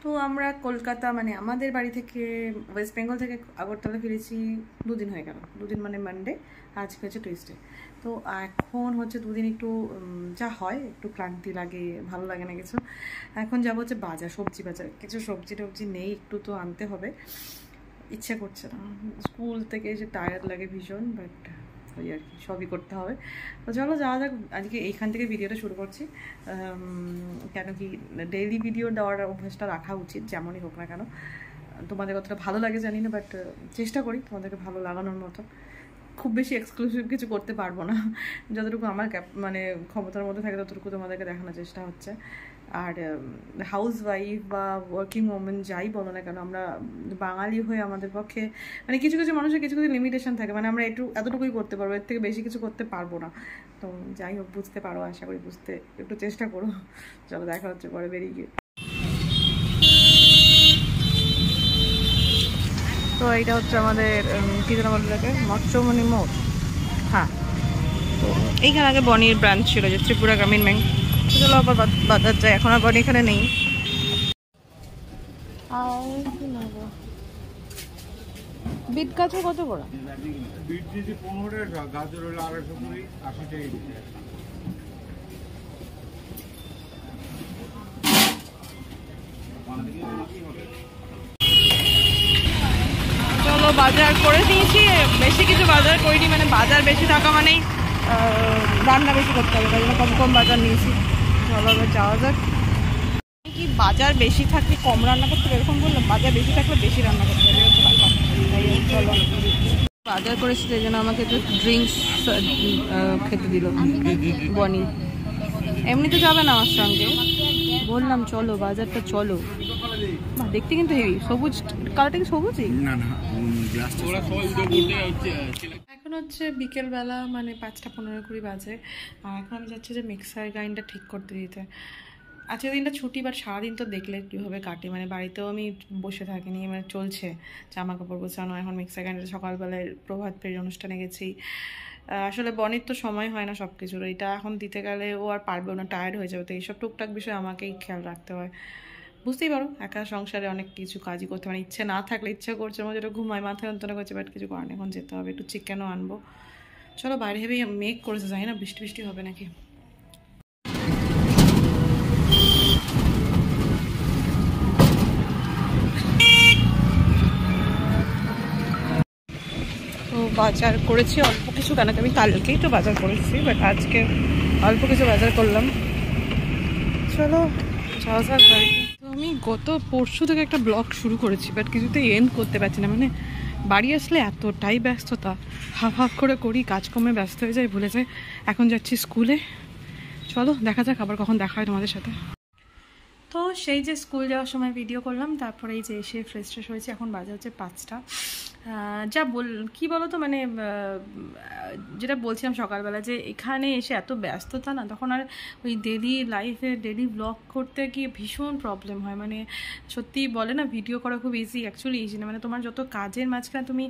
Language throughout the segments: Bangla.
তো আমরা কলকাতা মানে আমাদের বাড়ি থেকে ওয়েস্ট বেঙ্গল থেকে আগরতলা ফিরেছি 2 দিন হয়ে গেল, 2 দিন মানে মানডে, আজকে হচ্ছে টুইসডে। তো এখন হচ্ছে 2 দিন একটু যা হয় একটু ক্লান্তি লাগে, ভালো লাগে না কিছু। এখন যাবো হচ্ছে বাজার, সবজি বাজার, কিছু সবজি টবজি নেই, একটু তো আনতে হবে, ইচ্ছা করছে না। স্কুল থেকে এসে টায়ার্ড লাগে ভীষণ, বাট ওই আর কি, সবই করতে হবে। তো চলো যাওয়া যাক। আজকে এইখান থেকে ভিডিওটা শুরু করছি, কেন কি ডেইলি ভিডিও দেওয়ার অভ্যাসটা রাখা উচিত, যেমনই হোক না কেন। তোমাদের কতটা ভালো লাগে জানি না, বাট চেষ্টা করি তোমাদেরকে ভালো লাগানোর মতো। খুব বেশি এক্সক্লুসিভ কিছু করতে পারবো না, যতটুকু আমার মানে ক্ষমতার মধ্যে থাকে ততটুকু তোমাদেরকে দেখানোর চেষ্টা হচ্ছে। আর হাউস ওয়াইফ বা ওয়ার্কিং ওমেন যাই বলো না কেন, আমরা বাঙালি হয়ে আমাদের পক্ষে মানে কিছু কিছু মানুষের কিছু কিছু লিমিটেশন থাকে, মানে আমরা এতটুকুই করতে পারবো, এর থেকে বেশি কিছু করতে পারবো না। তো যাই হোক, বুঝতে পারো, আশা করি বুঝতে একটু চেষ্টা করো। চলো দেখা হচ্ছে পরে বেরিয়ে গিয়ে। তো এইটা হচ্ছে আমাদের কী যেন বলতে মৎস্যমণি মোড়। হ্যাঁ, তো এইখানে আগে বনির ব্রাঞ্চ ছিল, যে ত্রিপুরা গ্রামীণ ব্যাংক। চলো আবার বাজার যায়, এখন আর বনি এখানে নেই। বিট গাছও কত বড়? বিট দিয়েছি 15 টাকা, গাজর হলো 220, 80 টাকা দিচ্ছে। চলো বাজার করে নিয়েছি, বেশি কিছু বাজার করিনি, মানে বাজার বেশি থাকা মানেই রান্না বেশি করতে হবে, তাই জন্য কম কম বাজার নিয়েছি। চলো এবার যাওয়া যাক। কি বাজার বেশি থাকলে কম রান্না করতে হবে এরকম বললাম, বাজার বেশি থাকলে বেশি রান্না করতে হবে, চলো। বাজার করেছি সেই জন্য আমাকে একটু ড্রিঙ্কস খেতে দিল বনি, এমনিতে যাবে না আমার সঙ্গে, বললাম চলো বাজারটা চলো। দেখতে কিন্তু হেভি, সবুজ কালারটা কি সবুজই? এখন হচ্ছে বিকেলবেলা, মানে 5:15-20 বাজে, আর এখন আমি যাচ্ছি যে মিক্সার গ্রাইন্ডার ঠিক করতে দিতে। আজকের দিনটা ছুটি, বাট সারাদিন তো দেখলে কীভাবে কাটে, মানে বাড়িতেও আমি বসে থাকিনি, মানে চলছে জামা কাপড় গোছানো। এখন মিক্সার গ্রাইন্ডারে সকালবেলায় প্রভাত ফেরির অনুষ্ঠানে গেছি। আসলে বনির তো সময় হয় না সব কিছুর, এটা এখন দিতে গেলে ও আর পারবে না, টায়ার্ড হয়ে যাবে। তো এইসব টুকটাক বিষয় আমাকেই খেয়াল রাখতে হয়, বুঝতেই পারো, একা সংসারে অনেক কিছু কাজই করতে, মানে ইচ্ছে না থাকলে ইচ্ছে করছে, আমার যেটা ঘুমায় মাথায় যন্ত্রণা করছে, বাট কিছু করার নেই, এখন যেতে হবে। একটু চিকেনও আনবো। চলো বাইরে ভেবেই মেঘ করেছে, জানি না বৃষ্টি বৃষ্টি হবে নাকি। তো বাজার করেছি অল্প কিছু, কেন আমি কালকেই তো বাজার করেছি, বাট আজকে অল্প কিছু বাজার করলাম। চলো যাওয়া যাক বাড়িতে। তো আমি গত পরশু থেকে একটা ব্লগ শুরু করেছি, বাট কিছুতেই এন্ড করতে পারছি না, মানে বাড়ি আসলে এতটাই ব্যস্ততা, হাফ হাফ করে করি, কাজকর্মে ব্যস্ত হয়ে যায়, ভুলে যাই। এখন যাচ্ছি স্কুলে, চলো দেখা যাক আবার কখন দেখা হয় তোমাদের সাথে। তো সেই যে স্কুল যাওয়ার সময় ভিডিও করলাম, তারপরে এই যে এসে ফ্রেশ ট্রেশ হয়েছে, এখন বাজে হচ্ছে 5টা। যা কী বলো তো, মানে যেটা বলছিলাম সকালবেলা, যে এখানে এসে এত ব্যস্ততা না, তখন আর ওই ডেলি লাইফে ডেলি ব্লগ করতে গিয়ে ভীষণ প্রবলেম হয়। মানে সত্যি বলে না, ভিডিও করা খুব ইজি, অ্যাকচুয়ালি ইজি না। মানে তোমার যত কাজের মাঝখানে তুমি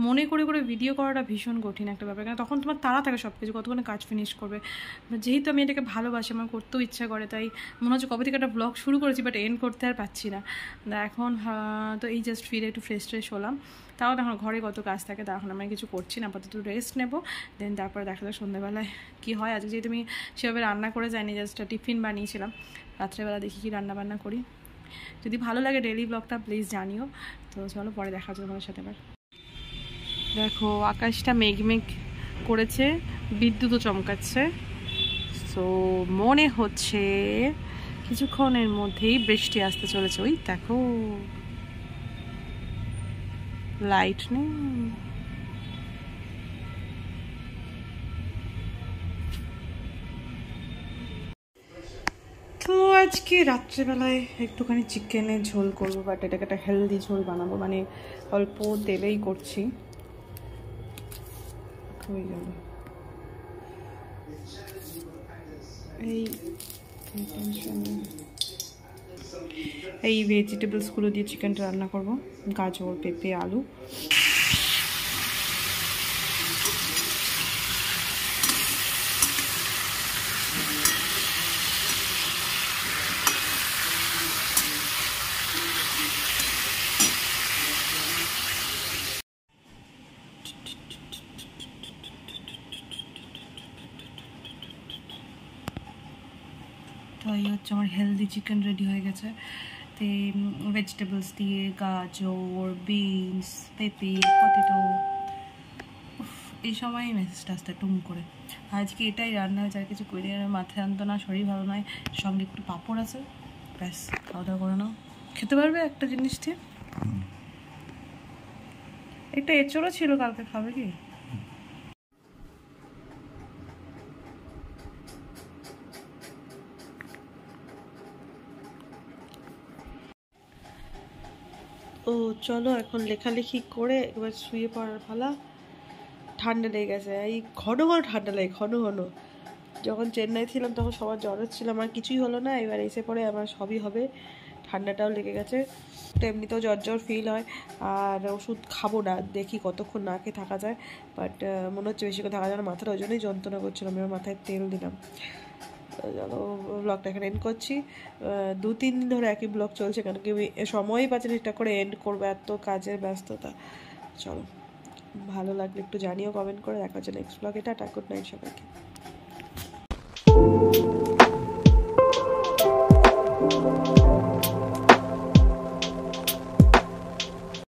মনে করে করে ভিডিও করাটা ভীষণ কঠিন একটা ব্যাপার, কারণ তখন তোমার তাড়া থাকে সব কিছু, কতক্ষণে কাজ ফিনিশ করবে। যেহেতু আমি এটাকে ভালোবাসি, আমার করতেও ইচ্ছা করে, তাই মনে হচ্ছে কবে থেকে একটা ব্লগ শুরু করেছি, বাট এন্ড করতে আর পাচ্ছি না। এখন তো এই জাস্ট ফিরে একটু ফ্রেশ ট্রেশ হলাম, তাও এখন ঘরে কত কাজ থাকে, তা এখন আমি কিছু করছি না, আপাতত রেস্ট নেবো, দেন তারপরে দেখা যায় সন্ধ্যেবেলায় কী হয়। আজকে যেহেতু আমি সেভাবে রান্না করে যাইনি, জাস্ট টিফিন বানিয়েছিলাম, রাত্রেবেলা দেখি কি রান্না বান্না করি। যদি ভালো লাগে ডেইলি ব্লগটা প্লিজ জানিও। তো চলো পরে দেখা যাবে তোমার সাথে আবার। দেখো আকাশটা মেঘমেঘ করেছে, বিদ্যুৎও চমকাচ্ছে, সো মনে হচ্ছে কিছুক্ষণের মধ্যেই বৃষ্টি আসতে চলেছে। ওই দেখো লাইট নেই। তো আজকে রাত্রেবেলায় একটুখানি চিকেনের ঝোল করবো, বাট এটাকে একটা হেলদি ঝোল বানাবো, মানে অল্প তেলেই করছি। হয়ে গেল এই ভেজিটেবলসগুলো দিয়ে চিকেনটা রান্না করব, গাজর, পেঁপে, আলু। তো এই হচ্ছে আমার হেলদি চিকেন রেডি হয়ে গেছে। তো ভেজিটেবলস দিয়ে গাজর, বিনস, পেঁপে, পটেটো। এই সময় মেসেজটা আসতে টুম করে আজকে এটাই রান্না হয়েছে, আর কিছু করে মাথায় আনতো না, শরীর ভালো নয়, সঙ্গে একটু পাঁপড় আছে, ব্যাস খাওয়া দাওয়া করে নাও। খেতে পারবে একটা জিনিস দিয়ে? একটা এঁচড়ও ছিল কালকে, খাবে কি? ও চলো এখন লেখালেখি করে একবার শুয়ে পড়ার পালা। ঠান্ডা লেগে গেছে, এই ঘন ঘন ঠান্ডা লাগে, ঘন ঘন। যখন চেন্নাই ছিলাম তখন সবার জ্বর হচ্ছিল, আমার কিছুই হলো না, এবার এসে পরে আমার সবই হবে, ঠান্ডাটাও লেগে গেছে। তো এমনিতেও জ্বর জ্বর ফিল হয়, আর ওষুধ খাবো না, দেখি কতক্ষণ না খেয়ে থাকা যায়, বাট মনে হচ্ছে বেশি করে থাকা যায় না, মাথাটা ওই জন্যই যন্ত্রণা করছিলাম, আমি আমার মাথায় তেল দিলাম। চলো ব্লগটা এখানে এন্ড করছি। 2-3 দিন ধরে একই ব্লগ চলছে, কেন কি আমি সময়ই পাচ্ছি না ঠিকঠাক করে এন্ড করবো, এত কাজের ব্যস্ততা। চলো, ভালো লাগলে একটু জানিও কমেন্ট করে। দেখা হচ্ছে নেক্সট ব্লগে। টাটা, গুড নাইট সবাইকে।